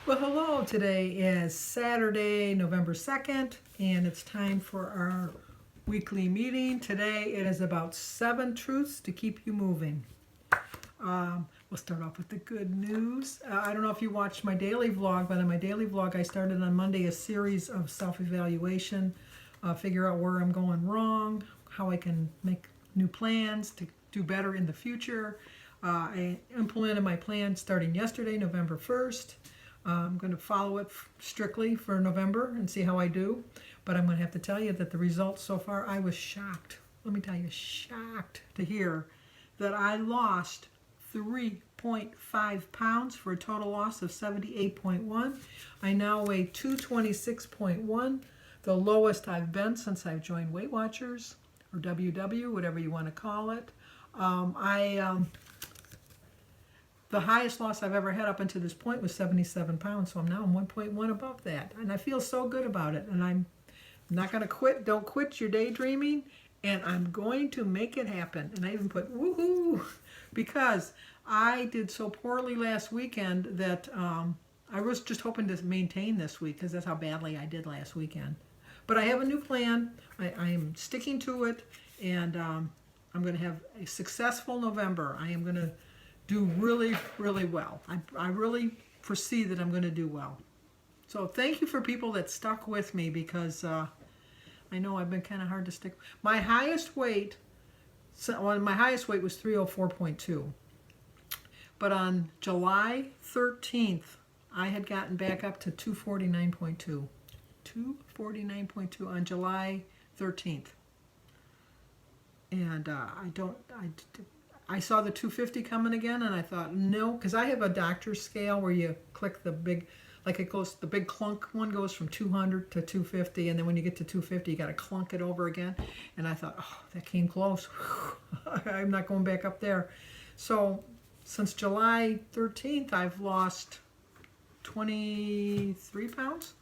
Well, hello. Today is Saturday, November 2nd, and it's time for our weekly meeting. Today it is about 7 truths to keep you moving. We'll start off with the good news. I don't know if you watched my daily vlog, but in my daily vlog, I started on Monday a series of self-evaluation, figure out where I'm going wrong, how I can make new plans to do better in the future. I implemented my plan starting yesterday, November 1st. I'm going to follow it strictly for November and see how I do. But I'm going to have to tell you that the results so far, I was shocked. Let me tell you, shocked to hear that I lost 3.5 pounds for a total loss of 78.1. I now weigh 226.1, the lowest I've been since I've joined Weight Watchers, or WW, whatever you want to call it. The highest loss I've ever had up until this point was 77 pounds, so I'm now 1.1 above that. And I feel so good about it. And I'm not going to quit. Don't quit your daydreaming. And I'm going to make it happen. And I even put woohoo, because I did so poorly last weekend that I was just hoping to maintain this week, because that's how badly I did last weekend. But I have a new plan. I am sticking to it. And I'm going to have a successful November. I am going to do really, really well. I really foresee that I'm going to do well. So thank you for people that stuck with me, because I know I've been kind of hard to stick. My highest weight was 304.2. But on July 13th, I had gotten back up to 249.2. 249.2 on July 13th. And I saw the 250 coming again, and I thought, no, because I have a doctor's scale where you click the big, like it goes, the big clunk one goes from 200 to 250, and then when you get to 250, you got to clunk it over again. And I thought, oh, that came close. I'm not going back up there. So since July 13th, I've lost 23 pounds.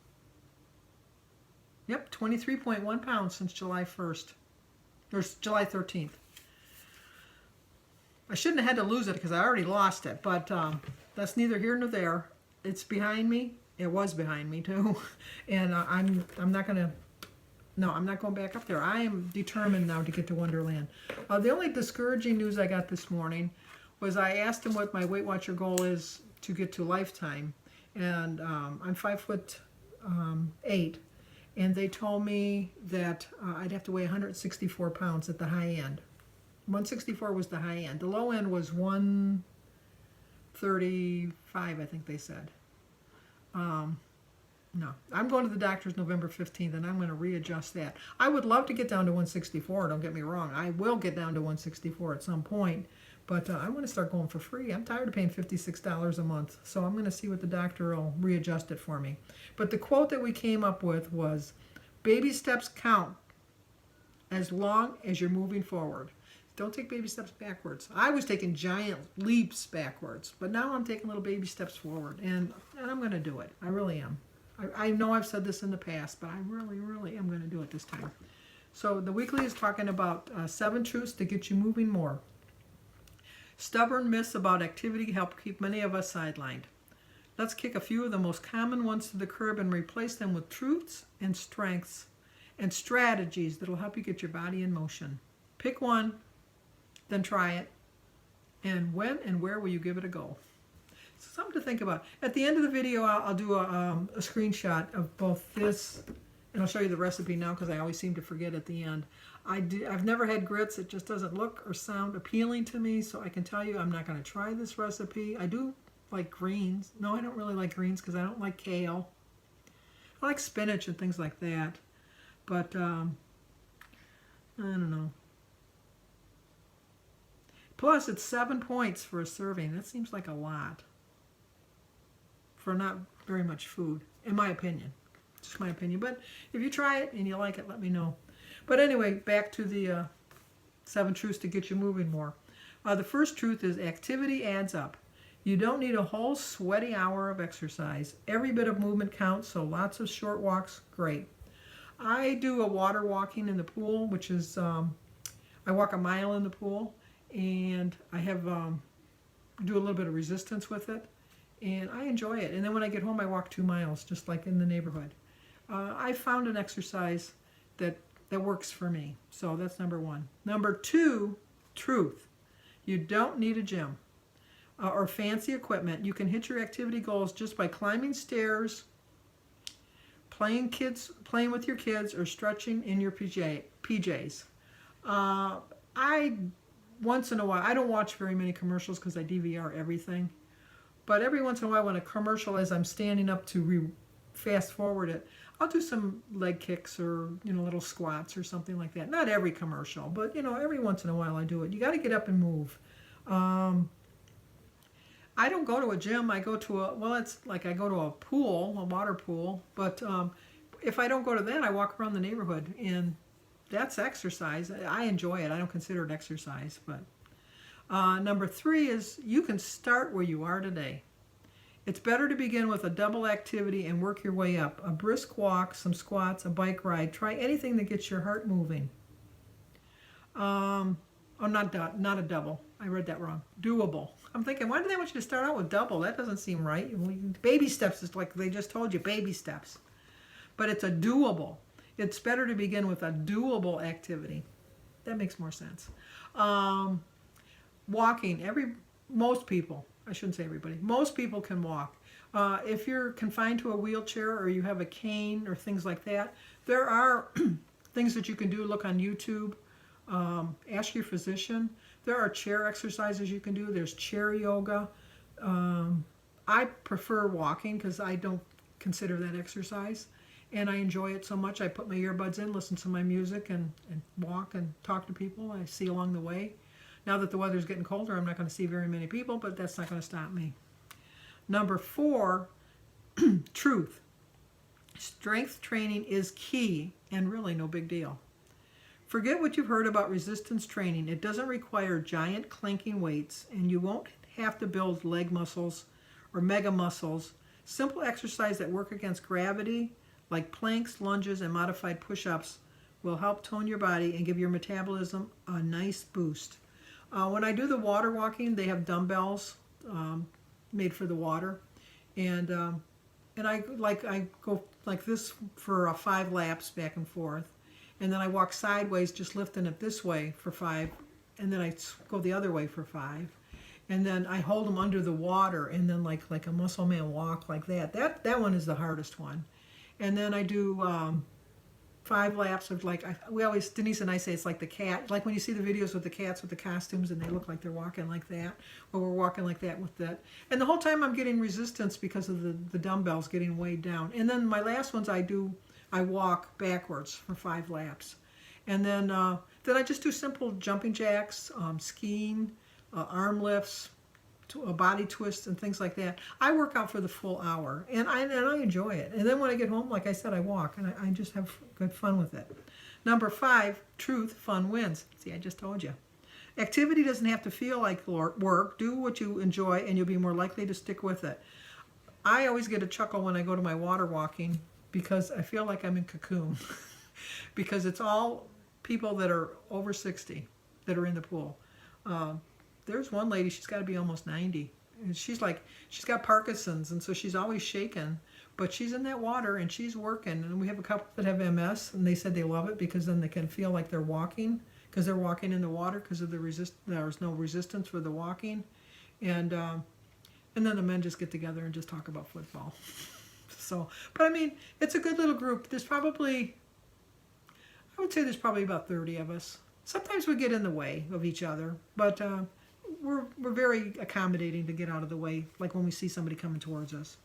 Yep, 23.1 pounds since July 1st, or July 13th. I shouldn't have had to lose it because I already lost it, but that's neither here nor there. It's behind me. It was behind me too, and I'm not gonna. No, I'm not going back up there. I am determined now to get to Wonderland. The only discouraging news I got this morning was I asked him what my Weight Watcher goal is to get to lifetime, and I'm 5'8", and they told me that I'd have to weigh 164 pounds at the high end. 164 was the high end. The low end was 135, I think they said. No, I'm going to the doctor's November 15th, and I'm going to readjust that. I would love to get down to 164, don't get me wrong. I will get down to 164 at some point, but I want to start going for free. I'm tired of paying $56 a month, so I'm going to see what the doctor will readjust it for me. But the quote that we came up with was, baby steps count as long as you're moving forward. Don't take baby steps backwards. I was taking giant leaps backwards, but now I'm taking little baby steps forward, and I'm going to do it. I really am. I know I've said this in the past, but I really, really am going to do it this time. So the weekly is talking about 7 truths to get you moving more. Stubborn myths about activity help keep many of us sidelined. Let's kick a few of the most common ones to the curb and replace them with truths and strengths and strategies that will help you get your body in motion. Pick one, then try it, and when and where will you give it a go? So something to think about. At the end of the video, I'll do a screenshot of both this, and I'll show you the recipe now because I always seem to forget at the end. I've never had grits. It just doesn't look or sound appealing to me, so I can tell you I'm not going to try this recipe. I do like greens. No, I don't really like greens because I don't like kale. I like spinach and things like that, but I don't know. Plus, it's 7 points for a serving. That seems like a lot for not very much food, in my opinion. Just my opinion. But if you try it and you like it, let me know. But anyway, back to the 7 truths to get you moving more. The first truth is activity adds up. You don't need a whole sweaty hour of exercise. Every bit of movement counts, so lots of short walks, great. I do a water walking in the pool, which is, I walk a mile in the pool, and I have do a little bit of resistance with it, and I enjoy it. And then when I get home, I walk 2 miles, just like in the neighborhood. I found an exercise that works for me. So that's number one. Number two, truth. You don't need a gym or fancy equipment. You can hit your activity goals just by climbing stairs, playing with your kids, or stretching in your PJs. I once in a while, I don't watch very many commercials because I DVR everything. But every once in a while, when a commercial, as I'm standing up to fast forward it, I'll do some leg kicks or little squats or something like that. Not every commercial, but every once in a while I do it. You got to get up and move. I don't go to a gym. I go to I go to a pool, a water pool. But if I don't go to that, I walk around the neighborhood, and that's exercise. I enjoy it. I don't consider it exercise. But number three is you can start where you are today. It's better to begin with a double activity and work your way up. A brisk walk, some squats, a bike ride. Try anything that gets your heart moving. Not a double. I read that wrong. Doable. I'm thinking, why do they want you to start out with double? That doesn't seem right. Baby steps is like they just told you, baby steps. But it's a doable. It's better to begin with a doable activity. That makes more sense. Walking. Most people, I shouldn't say everybody, most people can walk. If you're confined to a wheelchair or you have a cane or things like that, there are things that you can do. Look on YouTube. Ask your physician. There are chair exercises you can do. There's chair yoga. I prefer walking because I don't consider that exercise. And I enjoy it so much. I put my earbuds in, listen to my music, and walk and talk to people I see along the way. Now that the weather's getting colder, I'm not going to see very many people, but that's not going to stop me. Number four, truth. Strength training is key and really no big deal. Forget what you've heard about resistance training. It doesn't require giant clanking weights, and you won't have to build leg muscles or mega muscles. Simple exercise that work against gravity, like planks, lunges, and modified push-ups, will help tone your body and give your metabolism a nice boost. When I do the water walking, they have dumbbells made for the water, and I go like this for 5 laps back and forth, and then I walk sideways, just lifting it this way for 5, and then I go the other way for 5, and then I hold them under the water, and then like a muscle man walk like that. That one is the hardest one, and then I do 5 laps of Denise and I say it's like the cat, like when you see the videos with the cats with the costumes and they look like they're walking like that. Well, we're walking like that with that. And the whole time I'm getting resistance because of the dumbbells getting weighed down. And then my last ones I walk backwards for 5 laps. And then I just do simple jumping jacks, skiing, arm lifts, body twists and things like that. I work out for the full hour, and I enjoy it. And then when I get home, like I said, I walk, and I just have good fun with it. Number 5, truth, fun wins. See, I just told you. Activity doesn't have to feel like work. Do what you enjoy, and you'll be more likely to stick with it. I always get a chuckle when I go to my water walking because I feel like I'm in cocoon because it's all people that are over 60 that are in the pool. There's one lady, she's got to be almost 90. And she's got Parkinson's, and so she's always shaking. But she's in that water, and she's working. And we have a couple that have MS, and they said they love it because then they can feel like they're walking because they're walking in the water because of there's no resistance for the walking. And then the men just get together and just talk about football. So, but I mean, it's a good little group. I would say there's probably about 30 of us. Sometimes we get in the way of each other, but we're very accommodating to get out of the way, like when we see somebody coming towards us.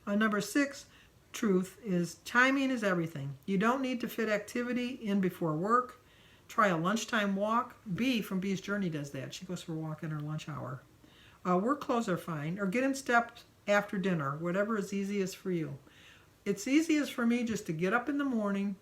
Number 6, truth, is timing is everything. You don't need to fit activity in before work. Try a lunchtime walk. Bee from Bee's Journey does that. She goes for a walk in her lunch hour. Work clothes are fine, or get in step after dinner, whatever is easiest for you. It's easiest for me just to get up in the morning,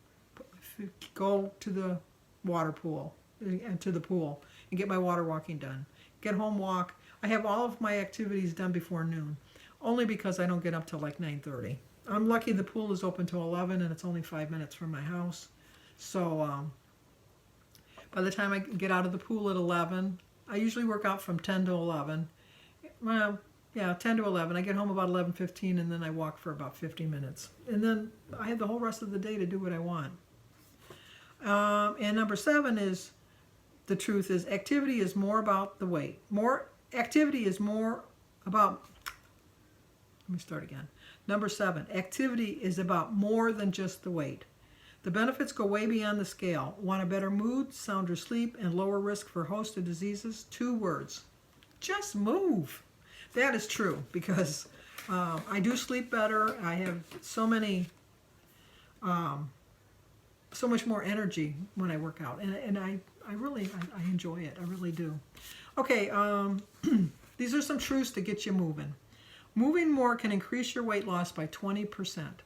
go to the water pool, and to the pool, and get my water walking done. Get home, walk. I have all of my activities done before noon, only because I don't get up till like 9:30. I'm lucky the pool is open till 11, and it's only 5 minutes from my house. So by the time I get out of the pool at 11, I usually work out from 10 to 11. Well, Yeah, 10 to 11. I get home about 11:15, and then I walk for about 50 minutes. And then I have the whole rest of the day to do what I want. And number 7 is, the truth is, activity is more about the weight. Activity is more about, let me start again. Number 7, activity is about more than just the weight. The benefits go way beyond the scale. Want a better mood, sounder sleep, and lower risk for a host of diseases? 2 words. Just move. That is true, because I do sleep better. I have so much more energy when I work out, and I really enjoy it. I really do. Okay, these are some truths to get you moving. Moving more can increase your weight loss by 20%,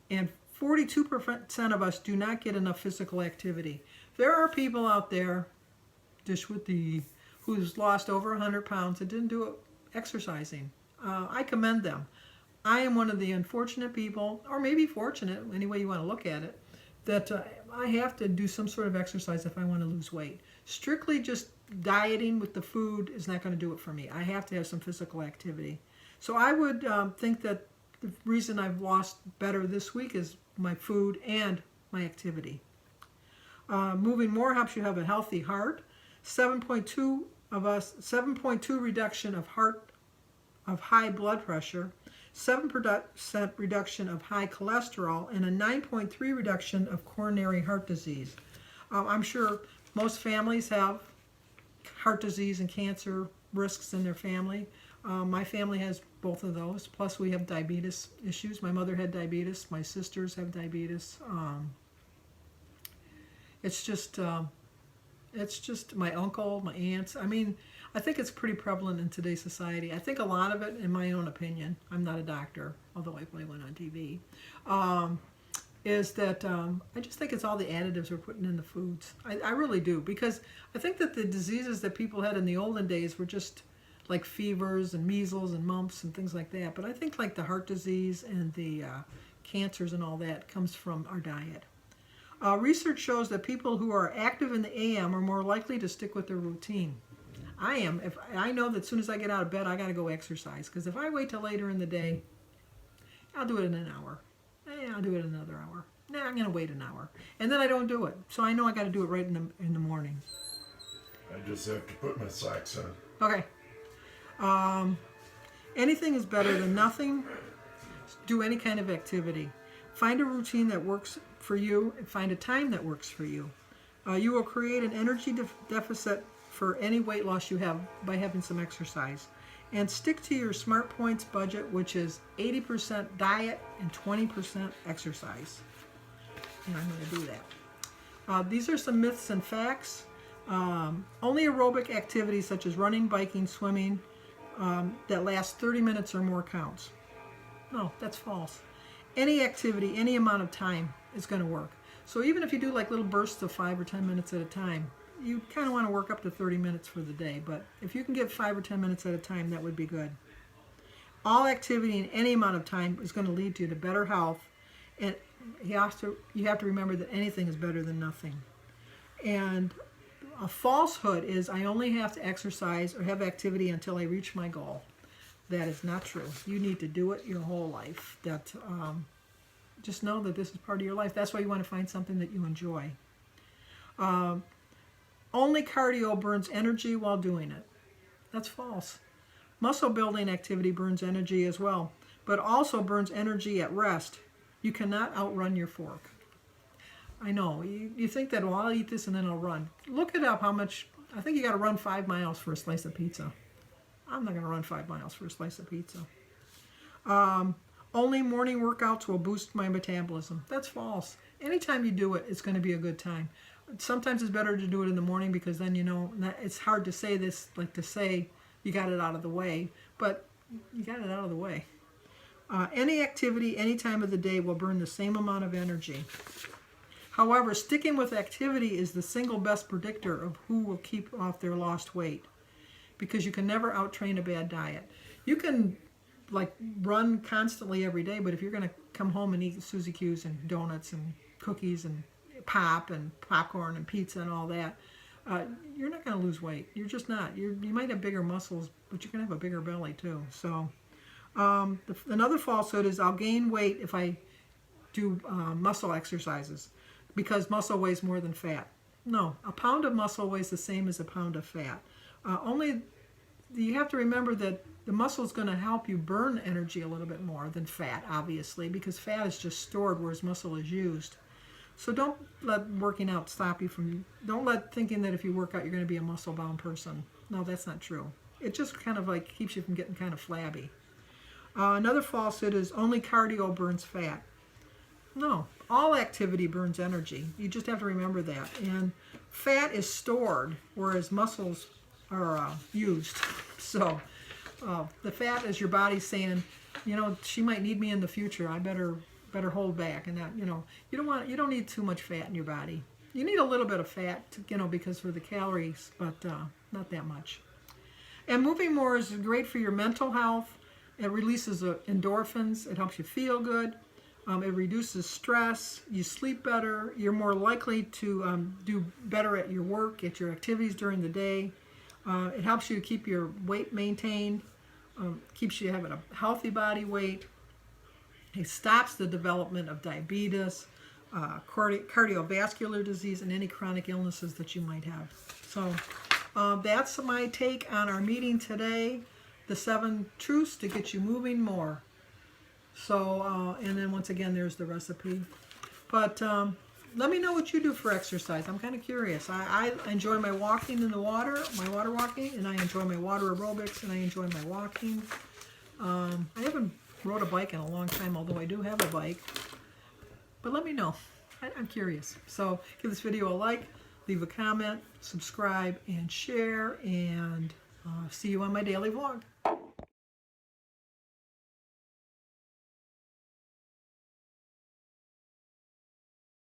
and 42% of us do not get enough physical activity. There are people out there, dish with the, who's lost over 100 pounds and didn't do it exercising. I commend them. I am one of the unfortunate people, or maybe fortunate, any way you want to look at it, that I have to do some sort of exercise if I want to lose weight. Strictly just dieting with the food is not going to do it for me. I have to have some physical activity. So I would think that the reason I've lost better this week is my food and my activity. Moving more helps you have a healthy heart. 7.2 reduction of high blood pressure, 7% reduction of high cholesterol, and a 9.3 reduction of coronary heart disease. I'm sure most families have heart disease and cancer risks in their family. My family has both of those. Plus, we have diabetes issues. My mother had diabetes. My sisters have diabetes. It's just my uncle, my aunts. I mean, I think it's pretty prevalent in today's society. I think a lot of it, in my own opinion, I'm not a doctor, although I went on TV, is that I just think it's all the additives we're putting in the foods. I really do, because I think that the diseases that people had in the olden days were just like fevers and measles and mumps and things like that. But I think like the heart disease and the cancers and all that comes from our diet. Research shows that people who are active in the AM are more likely to stick with their routine. I am. If I know that as soon as I get out of bed, I got to go exercise. Because if I wait till later in the day, I'll do it in an hour. I'll do it in another hour. I'm going to wait an hour. And then I don't do it. So I know I got to do it right in the morning. I just have to put my socks on. Okay. Anything is better than nothing. Do any kind of activity. Find a routine that works for you and find a time that works for you. You will create an energy deficit for any weight loss you have by having some exercise. And stick to your Smart Points budget, which is 80% diet and 20% exercise. And I'm going to do that. These are some myths and facts. Only aerobic activities such as running, biking, swimming that last 30 minutes or more counts. No, that's false. Any activity, any amount of time is going to work. So even if you do like little bursts of 5 or 10 minutes at a time, you kind of want to work up to 30 minutes for the day. But if you can get 5 or 10 minutes at a time, that would be good. All activity in any amount of time is going to lead you to better health. And you have to remember that anything is better than nothing. And a falsehood is I only have to exercise or have activity until I reach my goal. That is not true. You need to do it your whole life. Just know that this is part of your life. That's why you want to find something that you enjoy. Only cardio burns energy while doing it. That's false. Muscle building activity burns energy as well, but also burns energy at rest. You cannot outrun your fork. I know. You think that, well, I'll eat this and then I'll run. Look it up how much. I think you got to run 5 miles for a slice of pizza. I'm not going to run 5 miles for a slice of pizza. Only morning workouts will boost my metabolism. That's false. Anytime you do it, it's going to be a good time. Sometimes it's better to do it in the morning because then, it's hard to say this, like to say you got it out of the way, but you got it out of the way. Any activity, any time of the day will burn the same amount of energy. However, sticking with activity is the single best predictor of who will keep off their lost weight, because you can never outtrain a bad diet. You can run constantly every day, but if you're going to come home and eat Suzy Q's and donuts and cookies and pop and popcorn and pizza and all that, you're not going to to lose weight. You're just not. You might have bigger muscles, but you're going to have a bigger belly too. So another falsehood is I'll gain weight if I do muscle exercises because muscle weighs more than fat. No, a pound of muscle weighs the same as a pound of fat. Only you have to remember that the muscle is going to help you burn energy a little bit more than fat, obviously, because fat is just stored whereas muscle is used. So don't let working out stop you from, don't let thinking that if you work out you're going to be a muscle-bound person. No, that's not true. It just kind of like keeps you from getting kind of flabby. Another falsehood is only cardio burns fat. No, all activity burns energy. You just have to remember that. And fat is stored, whereas muscles are used. So the fat is your body saying, you know, she might need me in the future. I better hold back. And that, you know, you don't need too much fat in your body. You need a little bit of fat, to, you know, because for the calories, but not that much. And moving more is great for your mental health. It releases endorphins. It helps you feel good. It reduces stress. You sleep better. You're more likely to do better at your work, at your activities during the day. It helps you to keep your weight maintained. Keeps you having a healthy body weight. It stops the development of diabetes, cardiovascular disease, and any chronic illnesses that you might have. So that's my take on our meeting today. The 7 truths to get you moving more. So, and then once again, there's the recipe. But let me know what you do for exercise. I'm kind of curious. I enjoy my walking in the water, my water walking, and I enjoy my water aerobics, and I enjoy my walking. I haven't rode a bike in a long time, although I do have a bike. But let me know. I'm curious. So give this video a like, leave a comment, subscribe, and share, and see you on my daily vlog.